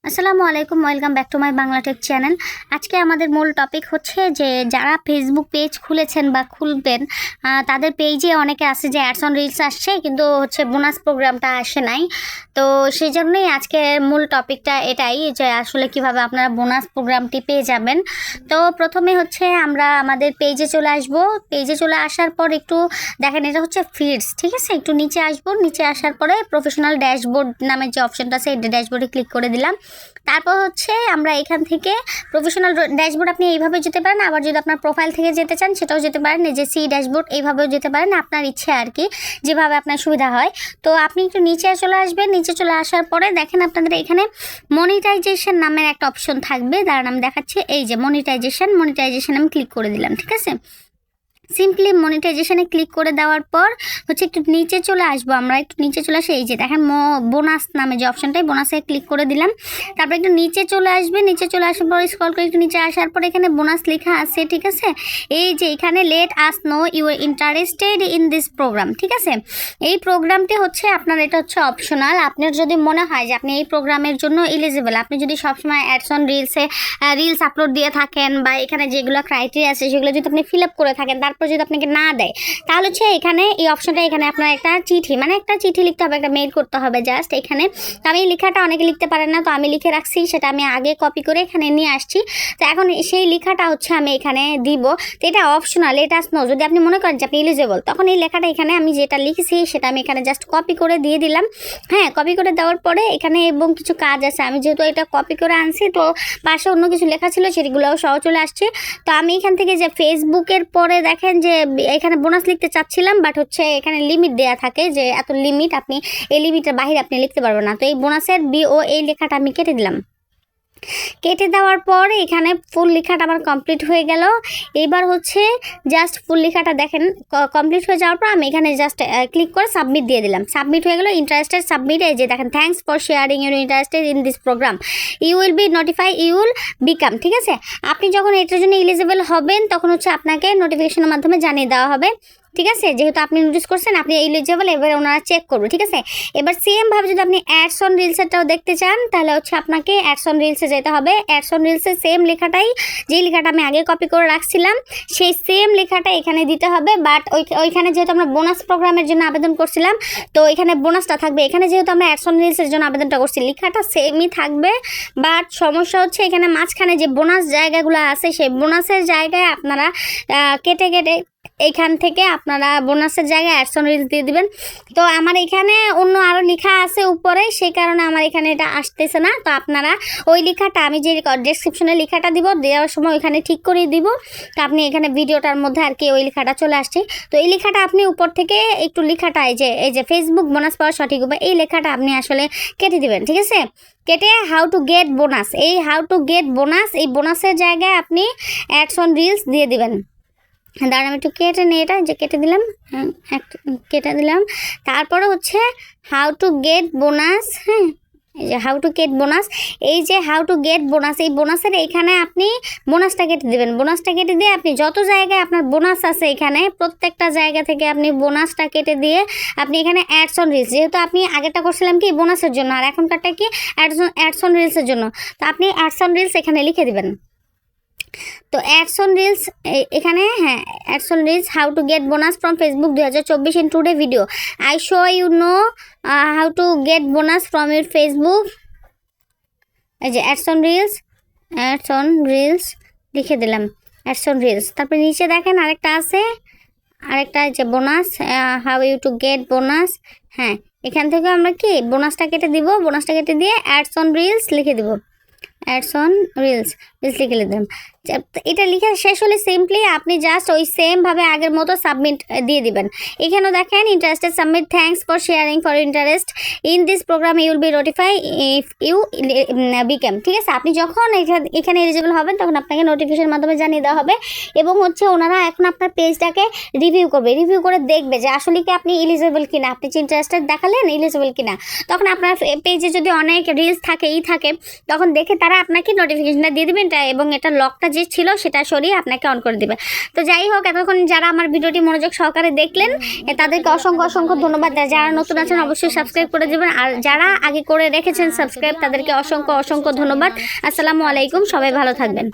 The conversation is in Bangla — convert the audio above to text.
আসসালামু আলাইকুম, welcome back to my Bangla take channel. আজকে আমাদের মূল টপিক হচ্ছে যে যারা ফেসবুক পেজ খুলেছেন বা খুলবেন তাদের পেজে অনেকে আছে যে অ্যাডস অন রিলস আসছে, কিন্তু হচ্ছে বোনাস প্রোগ্রামটা আসে নাই। তো সেই জন্যই আজকে মূল টপিকটা এটাই যে আসলে কিভাবে আপনারা বোনাস প্রোগ্রামটি পেয়ে যাবেন। তো প্রথমে হচ্ছে আমরা আমাদের পেজে চলে আসব। পেজে চলে আসার পর একটু দেখেন, এটা হচ্ছে ফিডস, ঠিক আছে। একটু নিচে আসবো, নিচে আসার পরে প্রফেশনাল ড্যাশবোর্ড নামের যে অপশনটা আছে এই ড্যাশবোর্ডে ক্লিক করে দিলাম। তারপর হচ্ছে আমরা এখান থেকে প্রফেশনাল ড্যাশবোর্ড আপনি এইভাবে যেতে পারেন, আবার যদি আপনার প্রোফাইল থেকে যেতে চান সেটাও যেতে পারেন, এই যে সি ড্যাশবোর্ড এইভাবেও যেতে পারেন, আপনার ইচ্ছে আর কি, যেভাবে আপনার সুবিধা হয়। তো আপনি একটু নিচে চলে আসবেন। নিচে চলে আসার পরে দেখেন আপনাদের এখানে মনিটাইজেশন নামের একটা অপশন থাকবে, দাঁড়ান আমি দেখাচ্ছি। এই যে মনিটাইজেশন আমি ক্লিক করে দিলাম, ঠিক আছে। সিম্পলি মনিটাইজেশনে ক্লিক করে দেওয়ার পর হচ্ছে একটু নিচে চলে আসবো। আমরা একটু নিচে চলে আসি, এই যে দেখেন বোনাস নামে যে অপশনটাই, বোনাসে ক্লিক করে দিলাম। তারপর একটু নিচে চলে আসবে, নিচে চলে আসার পর স্ক্রল করে একটু নিচে আসার পর এখানে বোনাস লেখা আছে, ঠিক আছে। এই যে এখানে let us know you are interested in this program, ঠিক আছে। এই প্রোগ্রামটি হচ্ছে আপনার, এটা হচ্ছে অপশনাল। আপনার যদি মনে হয় যে আপনি এই প্রোগ্রামের জন্য এলিজিবল, আপনি যদি সবসময় অ্যাডস অন রিলস আপলোড দিয়ে থাকেন বা এখানে যেগুলো ক্রাইটেরিয়া আছে সেগুলো যদি আপনি ফিল আপ করে থাকেন, তারপর যদি আপনাকে না দেয়, তাহলে হচ্ছে এখানে এই অপশনটা, এখানে আপনার একটা চিঠি লিখতে হবে, একটা মেইল করতে হবে জাস্ট এখানে। তো আমি লেখাটা অনেকে লিখতে পারেন না, তো আমি লিখে রাখছি, সেটা আমি আগে কপি করে এখানে নিয়ে আসছি। তো এখন সেই লেখাটা হচ্ছে আমি এখানে দিব। তো এটা অপশনাল, এটা নো, যদি আপনি মনে করেন যে আপনি এলিজিবল, তখন এই লেখাটা এখানে আমি যেটা লিখেছি সেটা আমি এখানে জাস্ট কপি করে দিয়ে দিলাম। হ্যাঁ, কপি করে দেওয়ার পরে এখানে এবং কিছু কাজ আছে, আমি যেহেতু এটা কপি করে আনছি তো পাশে অন্য কিছু লেখা ছিল সেগুলোও সহ চলে আসছে। তো আমি এখান থেকে যে ফেসবুকের পরে দেখেন যে এখানে বোনাস লিখতে চাচ্ছিলাম, বাট হচ্ছে এখানে লিমিট দেয়া থাকে যে এত লিমিট, আপনি এই লিমিটের বাইরে আপনি লিখতে পারবেন না। তো এই বোনাসের বিও এই লেখাটা আমি কেটে দিলাম। কেটে দেওয়ার পর এখানে ফুল লেখাটা আমার কমপ্লিট হয়ে গেল। এবার হচ্ছে জাস্ট ফুল লেখাটা দেখেন কমপ্লিট হয়ে যাওয়ার পর আমি এখানে জাস্ট ক্লিক করে সাবমিট দিয়ে দিলাম। সাবমিট হয়ে গেল, ইন্টারেস্টেড সাবমিট। এই যে দেখেন, thanks for sharing your interested in this program, you will be notify, you will become, ঠিক আছে। আপনি যখন এটার জন্য এলিজিবল হবেন তখন হচ্ছে আপনাকে নোটিফিকেশনের মাধ্যমে জানিয়ে দেওয়া হবে, ঠিক আছে। যেহেতু আপনি নোটিস করছেন আপনি এলিজিবল, এবার ওনারা চেক করবে, ঠিক আছে। এবার সেমভাবে যদি আপনি অ্যাডস অন রিলসেরটাও দেখতে চান তাহলে হচ্ছে আপনাকে অ্যাডস অন রিলসে যেতে হবে। অ্যাডস অন রিলসের সেম লেখাটাই, যেই লেখাটা আমি আগে কপি করে রাখছিলাম সেই সেম লেখাটা এখানে দিতে হবে। বাট ওইখানে যেহেতু আমরা বোনাস প্রোগ্রামের জন্য আবেদন করছিলাম, তো এখানে বোনাসটা থাকবে। এখানে যেহেতু আমরা অ্যাডস অন রিলসের জন্য আবেদনটা করছি, লেখাটা সেমই থাকবে। বাট সমস্যা হচ্ছে এখানে মাঝখানে যে বোনাস জায়গাগুলো আছে সেই বোনাসের জায়গায় আপনারা কেটে এখান থেকে আপনারা বোনাসের জায়গায় অ্যাডস অন রিলস দিয়ে দিবেন। তো আমার এখানে অন্য আরও লেখা আছে উপরে, সেই কারণে আমার এখানে এটা আসতেছে না। তো আপনারা ওই লেখাটা আমি যে ডেসক্রিপশনে লেখাটা দিব, দেওয়ার সময় ওইখানে ঠিক করে দিব। তো আপনি এখানে ভিডিওটার মধ্যে আর কি ওই লেখাটা চলে আসছে। তো এই লেখাটা আপনি উপর থেকে একটু লেখাটা এই যে ফেসবুক বোনাস পাওয়ার সঠিক উপায়, এই লেখাটা আপনি আসলে কেটে দিবেন, ঠিক আছে। কেটে হাউ টু গেট বোনাস, এই হাউ টু গেট বোনাস, এই বোনাসের জায়গায় আপনি অ্যাডস অন রিলস দিয়ে দিবেন। দাঁড়ান আমি একটু কেটে নিই, এটা যে কেটে দিলাম, কেটে দিলাম। তারপরে হচ্ছে হাউ টু গেট বোনাস, হ্যাঁ, এই যে হাউ টু গেট বোনাস, এই যে হাউ টু গেট বোনাস, এই বোনাসের এখানে আপনি বোনাসটা কেটে দেবেন। বোনাসটা কেটে দিয়ে আপনি যত জায়গায় আপনার বোনাস আছে এখানে প্রত্যেকটা জায়গা থেকে আপনি বোনাসটা কেটে দিয়ে আপনি এখানে অ্যাডস অন রিলস, যেহেতু আপনি আগেরটা করছিলাম কি বোনাসের জন্য আর এখনকারটা কি অ্যাডস অন রিলসের জন্য, তো আপনি অ্যাডস অন রিলস এখানে লিখে দিবেন। তো অ্যাডস অন রিলস এখানে, হ্যাঁ, ads on reels how to get bonus from Facebook 2024 in today video, I show you know how to get bonus from your Facebook. এই যে অ্যাডস অন রিলস লিখে দিলাম, অ্যাডস অন রিলস। তারপরে নিচে দেখেন আরেকটা আছে, আরেকটা যে bonus, how you to get bonus. হ্যাঁ, এখান থেকে আমরা কি বোনাসটা কেটে দিব, বোনাসটা কেটে দিয়ে অ্যাডস অন রিলস লিখে দিব, অ্যাডস অন রিলস লিখে দিলাম। এটা লিখে শেষ হলে সিম্পলি আপনি জাস্ট ওই সেমভাবে আগের মতো সাবমিট দিয়ে দিবেন। এখানেও দেখেন interested submit, thanks for sharing for interest in this program, you will be notify if you became, ঠিক আছে। আপনি যখন এখানে এলিজিবল হবেন তখন আপনাকে নোটিফিকেশনের মাধ্যমে জানিয়ে দেওয়া হবে। এবং হচ্ছে ওনারা এখন আপনার পেজটাকে রিভিউ করবে, রিভিউ করে দেখবে যে আসলে কি আপনি এলিজিবল কিনা, আপনি যে ইন্টারেস্টেড দেখালেন এলিজিবল কিনা। তখন আপনার পেজে যদি অনেক রিলস থাকে থাকে তখন দেখে তারা আপনাকে নোটিফিকেশনটা দিয়ে দেবেন, এবং এটা লকটা যে ছিল সেটা সরিয়ে আপনাকে অন করে দিবে। তো যাই হোক, এতক্ষণ যারা আমার ভিডিওটি মনোযোগ সহকারে দেখলেন তাদেরকে অসংখ্য অসংখ্য ধন্যবাদ। যারা নতুন আছেন অবশ্যই সাবস্ক্রাইব করে দেবেন, আর যারা আগে করে রেখেছেন সাবস্ক্রাইব তাদেরকে অসংখ্য অসংখ্য ধন্যবাদ। আসসালামু আলাইকুম, সবাই ভালো থাকবেন।